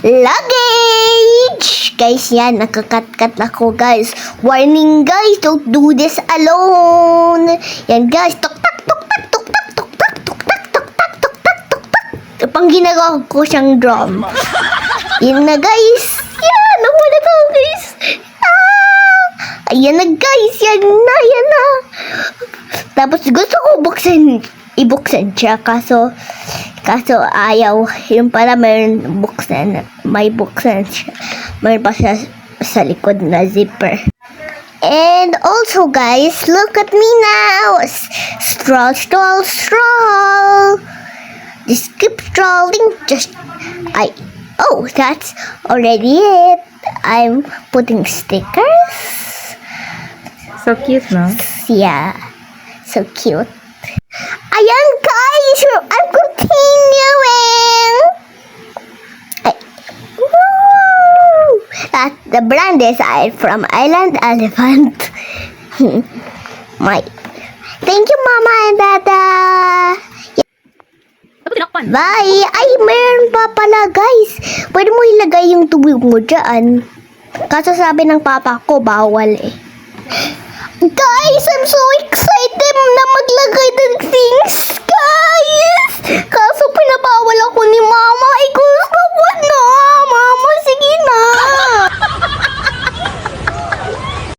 luggage. Guys, yan, nakakat-kat ako, guys. Warning, guys, don't do this alone. Yan, guys, tuk-tak, tuk-tak, tuk-tak, tuk-tak, tuk-tak, tuk-tak, tuk-tak, tuk-tak. Pang ginagawa ko siyang drum. Yan na, guys. Yan, nawala ko, guys. Ayan na, guys. Yan na. Tapos gusto ko ibuksan siya. Kaso ayaw. Yung para may buksan siya. Mayroon pa siya sa likod na zipper. And also, guys, look at me now. Stroll. Just keep strolling. Oh, that's already it. I'm putting stickers. So cute, no? Yeah, so cute. Ayan, guys, I'm continuing. That the brand is from Island Elephant. Thank you, Mama and Dada. Bye! Ay, meron pa pala, guys. Pwede mo ilagay yung tubig mo dyan. Kaso sabi ng papa ko, bawal eh. Guys, I'm so excited na maglagay ng thing.